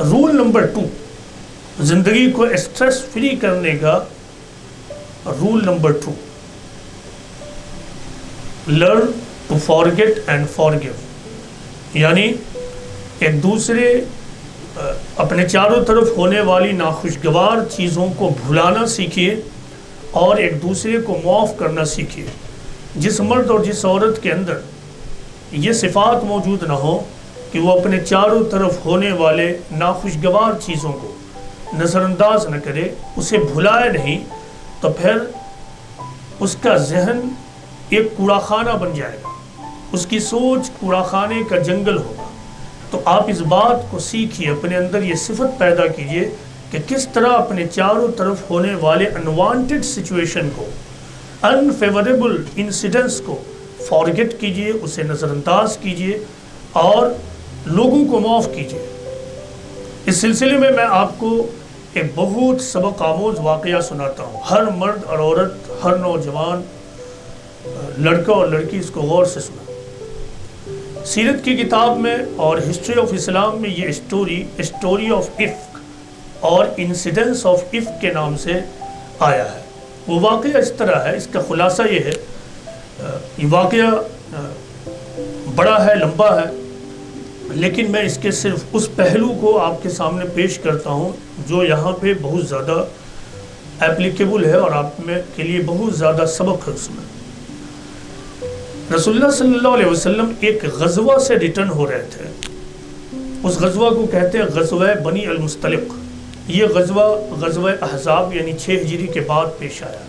Role number 2 زندگی کو stress free کرنے کا roll number 2، learn to forget and forgive, یعنی ایک دوسرے اپنے چاروں طرف ہونے والی ناخوشگوار چیزوں کو بھلانا سیکھیے اور ایک دوسرے کو معاف کرنا سیکھیے۔ جس مرد اور جس عورت کے اندر یہ صفات موجود نہ ہو کہ وہ اپنے چاروں طرف ہونے والے ناخوشگوار چیزوں کو نظر انداز نہ کرے، اسے بھلائے نہیں، تو پھر اس کا ذہن ایک کوڑا خانہ بن جائے گا، اس کی سوچ کوڑا خانے کا جنگل ہوگا۔ تو آپ اس بات کو سیکھیے، اپنے اندر یہ صفت پیدا کیجئے کہ کس طرح اپنے چاروں طرف ہونے والے انوانٹڈ سچویشن کو، انفیوریبل انسیڈنٹس کو فارگیٹ کیجئے، اسے نظر انداز کیجئے اور لوگوں کو معاف کیجئے۔ اس سلسلے میں آپ کو ایک بہت سبق آموز واقعہ سناتا ہوں۔ ہر مرد اور عورت، ہر نوجوان، لڑکا اور لڑکی اس کو غور سے سنا۔ سیرت کی کتاب میں اور ہسٹری آف اسلام میں یہ اسٹوری آف افک اور انسیڈنس آف افک کے نام سے آیا ہے۔ وہ واقعہ اس طرح ہے، اس کا خلاصہ یہ ہے، یہ واقعہ بڑا ہے، لمبا ہے، لیکن میں اس کے صرف اس پہلو کو آپ کے سامنے پیش کرتا ہوں جو یہاں پہ بہت زیادہ اپلیکیبل ہے اور آپ میں کے لیے بہت زیادہ سبق ہے اس میں۔ رسول اللہ صلی اللہ علیہ وسلم ایک غزوہ سے ریٹرن ہو رہے تھے۔ اس غزوہ کو کہتے ہیں غزوہ بنی المصطلق۔ یہ غزوہ احزاب یعنی 6 ہجری کے بعد پیش آیا۔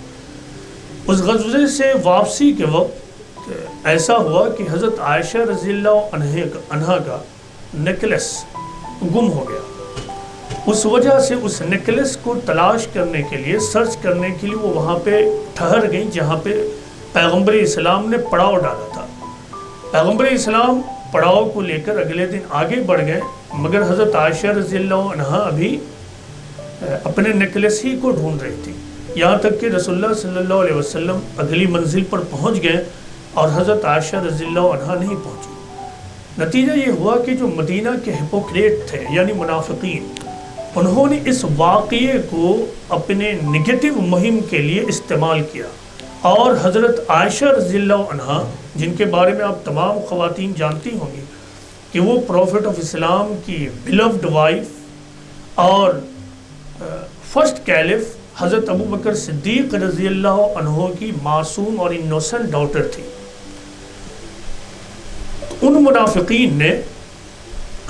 اس غزوے سے واپسی کے وقت ایسا ہوا کہ حضرت عائشہ رضی اللہ عنہا کا نیکلس گم ہو گیا۔ اس وجہ سے اس نیکلس کو تلاش کرنے کے لیے، سرچ کرنے کے لیے وہ وہاں پہ ٹھہر گئیں جہاں پہ پیغمبر اسلام نے پڑاؤ ڈالا تھا۔ پیغمبر اسلام پڑاؤ کو لے کر اگلے دن آگے بڑھ گئے، مگر حضرت عائشہ رضی اللہ عنہا ابھی اپنے نیکلس ہی کو ڈھونڈ رہی تھی، یہاں تک کہ رسول اللہ صلی اللہ علیہ وسلم اگلی منزل پر پہنچ گئے اور حضرت عائشہ رضی اللہ عنہا نہیں پہنچی۔ نتیجہ یہ ہوا کہ جو مدینہ کے ہپوکریٹ تھے یعنی منافقین، انہوں نے اس واقعے کو اپنے نگیٹو مہم کے لیے استعمال کیا اور حضرت عائشہ رضی اللہ عنہا، جن کے بارے میں آپ تمام خواتین جانتی ہوں گی کہ وہ پروفٹ آف اسلام کی بیلوڈ وائف اور فرسٹ کیلف حضرت ابو بکر صدیق رضی اللہ عنہ کی معصوم اور انوسنٹ ڈاٹر تھی، ان منافقین نے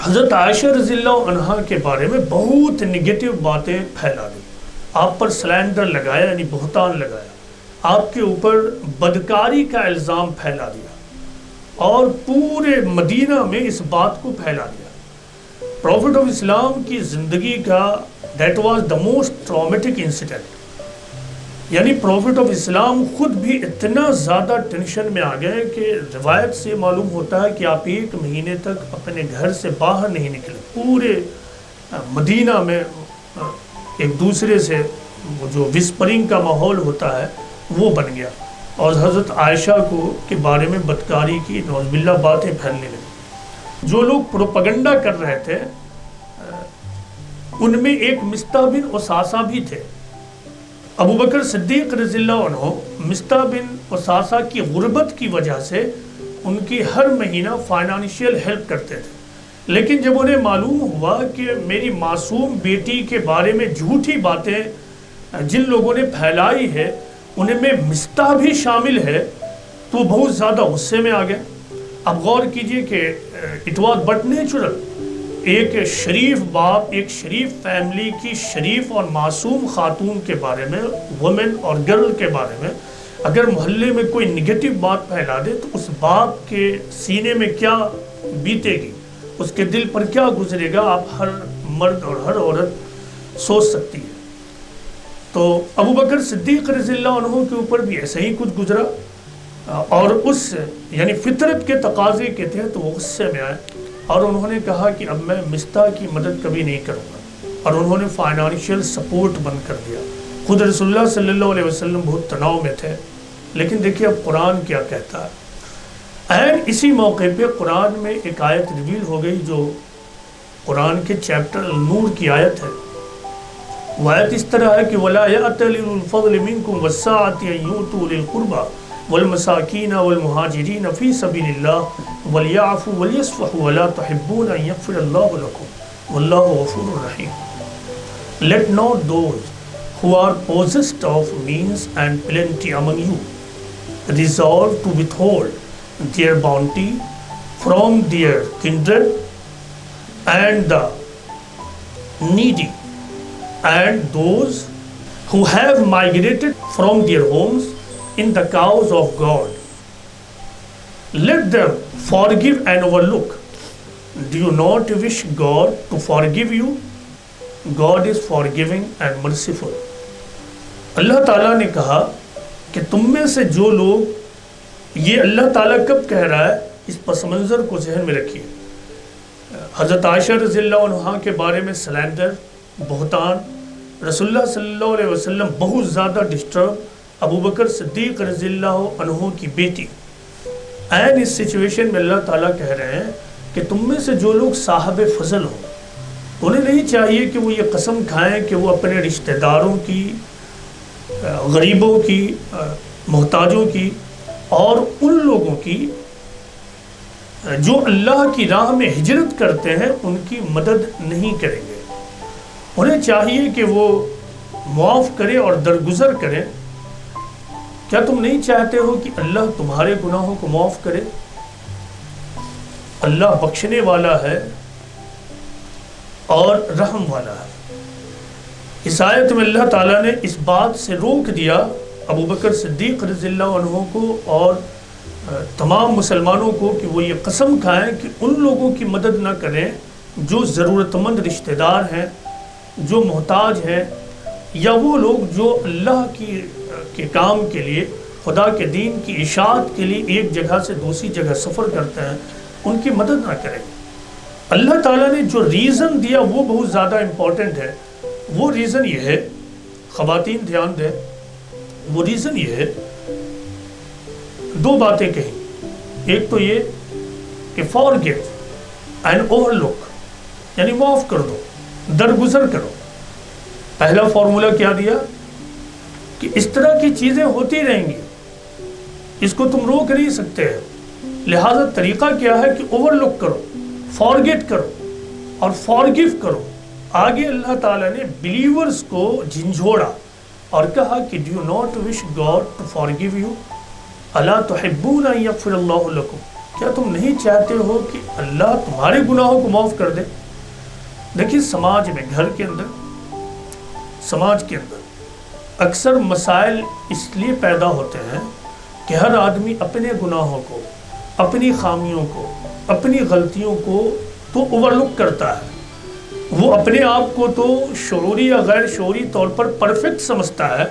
حضرت عائشہ رضی اللہ عنہا کے بارے میں بہت نگیٹو باتیں پھیلا دی، آپ پر سلینڈر لگایا یعنی بہتان لگایا، آپ کے اوپر بدکاری کا الزام پھیلا دیا اور پورے مدینہ میں اس بات کو پھیلا دیا۔ پروفٹ آف اسلام کی زندگی کا that was the most traumatic incident, یعنی پروفٹ آف اسلام خود بھی اتنا زیادہ ٹینشن میں آ گئے کہ روایت سے معلوم ہوتا ہے کہ آپ 1 مہینے تک اپنے گھر سے باہر نہیں نکلے۔ پورے مدینہ میں ایک دوسرے سے وہ جو وسپرنگ کا ماحول ہوتا ہے وہ بن گیا اور حضرت عائشہ کے بارے میں بدکاری کی نعوذ باللہ باتیں پھیلنے لگی۔ جو لوگ پروپیگنڈا کر رہے تھے ان میں ایک مصطح بن اساسہ بھی تھے۔ ابو بکر صدیق رضی اللہ عنہ مصطح بن اساسہ کی غربت کی وجہ سے ان کی ہر مہینہ فائنانشیل ہیلپ کرتے تھے، لیکن جب انہیں معلوم ہوا کہ میری معصوم بیٹی کے بارے میں جھوٹی باتیں جن لوگوں نے پھیلائی ہے ان میں مصطح بھی شامل ہے تو وہ بہت زیادہ غصے میں آ گئے۔ اب غور کیجئے کہ اٹ واز بٹ نیچرل، ایک شریف باپ، ایک شریف فیملی کی شریف اور معصوم خاتون کے بارے میں، وومن اور گرل کے بارے میں اگر محلے میں کوئی نگیٹو بات پھیلا دے تو اس باپ کے سینے میں کیا بیتے گی، اس کے دل پر کیا گزرے گا، آپ ہر مرد اور ہر عورت سوچ سکتی ہے۔ تو ابو بکر صدیق رضی اللہ عنہ کے اوپر بھی ایسا ہی کچھ گزرا اور اس یعنی فطرت کے تقاضے کے تحت وہ غصے میں آئے اور انہوں نے کہا کہ اب میں مصطح کی مدد کبھی نہیں کروں گا، اور انہوں نے فائنانشیل سپورٹ بند کر دیا۔ خود رسول اللہ صلی اللہ علیہ وسلم بہت تناؤ میں تھے، لیکن دیکھیے اب قرآن کیا کہتا ہے۔ اسی موقع پہ قرآن میں ایک آیت ریویل ہو گئی جو قرآن کے چیپٹر نور کی آیت ہے. وہ آیت اس طرح ہے کہ وَلَا يَأْتَلِ أُولُو الْفَضْلِ مِنْكُمْ وَالسَّعَةِ أَنْ يُؤْتُوا أُولِي الْقُرْبَى وَالْمَسَاكِينَ وَالْمُهَاجِرِينَ فِي سَبِيلِ اللَّهِ وَلْيَعْفُوا وَلْيَصْفَحُوا وَلَا تُحِبُّونَ أَنْ يَغْفِرَ اللَّهُ لَكُمْ وَاللَّهُ غَفُورٌ رَحِيمٌ. Let not those who are possessed of means and plenty among you resolve to withhold their bounty from their kindred and the needy, and those who have migrated from their homes in the cause of God. Let them forgive and overlook. Do you not wish God to forgive you? God is forgiving and merciful. اللہ تعالیٰ نے کہا کہ تم میں سے جو لوگ، یہ اللہ تعالیٰ کب کہہ رہا ہے، اس پس منظر کو ذہن میں رکھیے. حضرت عائشہ رضی اللہ عنہا کے بارے میں سلینڈر، بہتان، رسول اللہ صلی اللہ علیہ وسلم بہت زیادہ ڈسٹرب، ابو بکر صدیق رضی اللہ عنہ کی بیٹی. این اس سچویشن میں اللہ تعالیٰ کہہ رہے ہیں کہ تم میں سے جو لوگ صاحب فضل ہوں، انہیں نہیں چاہیے کہ وہ یہ قسم کھائیں کہ وہ اپنے رشتہ داروں کی، غریبوں کی، محتاجوں کی اور ان لوگوں کی جو اللہ کی راہ میں ہجرت کرتے ہیں ان کی مدد نہیں کریں گے. انہیں چاہیے کہ وہ معاف کرے اور درگزر کرے. کیا تم نہیں چاہتے ہو کہ اللہ تمہارے گناہوں کو معاف کرے؟ اللہ بخشنے والا ہے اور رحم والا ہے. اس آیت میں اللہ تعالیٰ نے اس بات سے روک دیا ابو بکر صدیق رضی اللہ عنہ کو اور تمام مسلمانوں کو کہ وہ یہ قسم کھائیں کہ ان لوگوں کی مدد نہ کریں جو ضرورت مند رشتہ دار ہیں، جو محتاج ہیں، یا وہ لوگ جو اللہ کے کام کے لیے، خدا کے دین کی اشاعت کے لیے ایک جگہ سے دوسری جگہ سفر کرتے ہیں، ان کی مدد نہ کریں. اللہ تعالیٰ نے جو ریزن دیا وہ بہت زیادہ امپورٹنٹ ہے. وہ ریزن یہ ہے، خواتین دھیان دیں، وہ ریزن یہ ہے، دو باتیں کہیں. ایک تو یہ کہ forgive and overlook، یعنی معاف کر دو، درگزر کرو. پہلا فارمولا کیا دیا کہ اس طرح کی چیزیں ہوتی رہیں گی، اس کو تم روک نہیں سکتے. لہذا طریقہ کیا ہے کہ overlook کرو، forget کرو اور forgive کرو. آگے اللہ تعالیٰ نے بلیورز کو جھنجھوڑا اور کہا کہ do you not wish God to forgive you؟ الا تحبون ان یغفر اللہ لکم، کیا تم نہیں چاہتے ہو کہ اللہ تمہارے گناہوں کو معاف کر دے؟ دیکھیے سماج میں، گھر کے اندر، سماج کے اندر اکثر مسائل اس لیے پیدا ہوتے ہیں کہ ہر آدمی اپنے گناہوں کو، اپنی خامیوں کو، اپنی غلطیوں کو تو اوورلک کرتا ہے. وہ اپنے آپ کو تو شعوری یا غیر شعوری طور پر پرفیکٹ سمجھتا ہے،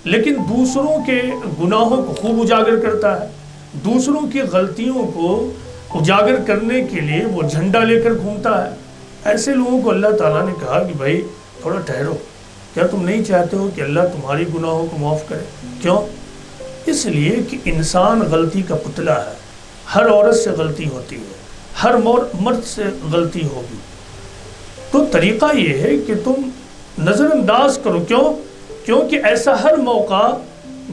لیکن دوسروں کے گناہوں کو خوب اجاگر کرتا ہے. دوسروں کی غلطیوں کو اجاگر کرنے کے لیے وہ جھنڈا لے کر گھومتا ہے. ایسے لوگوں کو اللہ تعالیٰ نے کہا کہ بھائی تھوڑا ٹھہرو، کیا تم نہیں چاہتے ہو کہ اللہ تمہاری گناہوں کو معاف کرے؟ کیوں؟ اس لیے کہ انسان غلطی کا پتلا ہے. ہر عورت سے غلطی ہوتی ہے، ہر مرد سے غلطی ہوگی. تو طریقہ یہ ہے کہ تم نظر انداز کرو. کیونکہ ایسا ہر موقع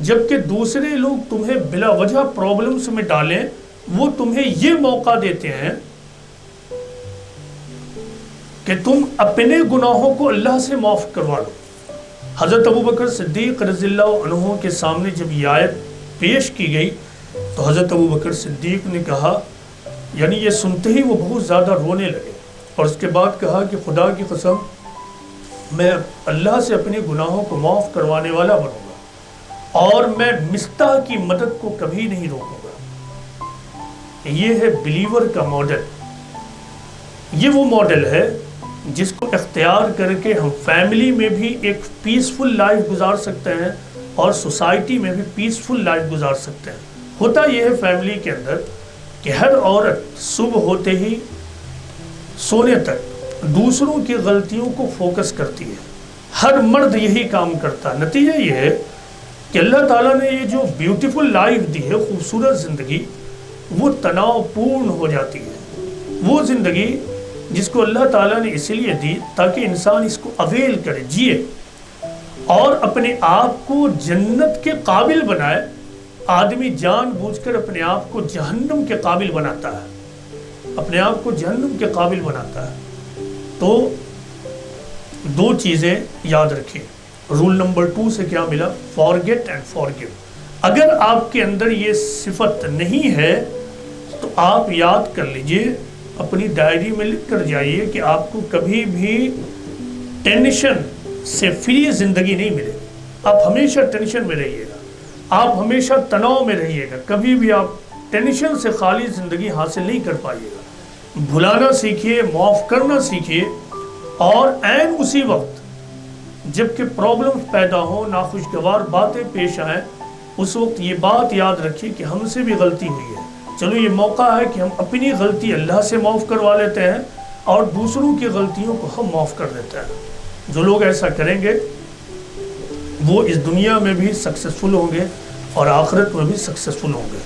جب کہ دوسرے لوگ تمہیں بلا وجہ پرابلمس میں ڈالیں، وہ تمہیں یہ موقع دیتے ہیں کہ تم اپنے گناہوں کو اللہ سے معاف کروا لو. حضرت ابو بکر صدیق رضی اللہ عنہ کے سامنے جب یہ آیت پیش کی گئی تو حضرت ابو بکر صدیق نے کہا، یعنی یہ سنتے ہی وہ بہت زیادہ رونے لگے اور اس کے بعد کہا کہ خدا کی قسم میں اللہ سے اپنے گناہوں کو معاف کروانے والا بنوں گا اور میں مستح کی مدد کو کبھی نہیں روکوں گا. یہ ہے بلیور کا ماڈل. یہ وہ ماڈل ہے جس کو اختیار کر کے ہم فیملی میں بھی ایک پیسفل لائف گزار سکتے ہیں اور سوسائٹی میں بھی پیسفل لائف گزار سکتے ہیں. ہوتا یہ ہے فیملی کے اندر کہ ہر عورت صبح ہوتے ہی سونے تک دوسروں کی غلطیوں کو فوکس کرتی ہے. ہر مرد یہی کام کرتا ہے. نتیجہ یہ ہے کہ اللہ تعالیٰ نے یہ جو بیوٹیفل لائف دی ہے، خوبصورت زندگی، وہ تناؤ پورن ہو جاتی ہے. وہ زندگی جس کو اللہ تعالیٰ نے اس لیے دی تاکہ انسان اس کو اویل کرے، جیے اور اپنے آپ کو جنت کے قابل بنائے۔ آدمی جان بوجھ کر اپنے آپ کو جہنم کے قابل بناتا ہے، اپنے آپ کو جہنم کے قابل بناتا ہے۔ تو دو چیزیں یاد رکھیں۔ رول نمبر 2 سے کیا ملا؟ Forget and forgive. اگر آپ کے اندر یہ صفت نہیں ہے تو آپ یاد کر لیجئے، اپنی ڈائری میں لکھ کر جائیے کہ آپ کو کبھی بھی ٹینشن سے فری زندگی نہیں ملے گی۔ آپ ہمیشہ ٹینشن میں رہیے گا، آپ ہمیشہ تناؤ میں رہیے گا، کبھی بھی آپ ٹینشن سے خالی زندگی حاصل نہیں کر پائیے گا۔ بھلانا سیکھیے، معاف کرنا سیکھیے، اور عین اسی وقت جب کہ پرابلم پیدا ہو، ناخوشگوار باتیں پیش آئیں، اس وقت یہ بات یاد رکھیے کہ ہم سے بھی غلطی ہوئی ہے۔ چلو یہ موقع ہے کہ ہم اپنی غلطی اللہ سے معاف کروا لیتے ہیں اور دوسروں کی غلطیوں کو ہم معاف کر دیتے ہیں۔ جو لوگ ایسا کریں گے وہ اس دنیا میں بھی سکسیسفل ہوں گے اور آخرت میں بھی سکسیسفل ہوں گے۔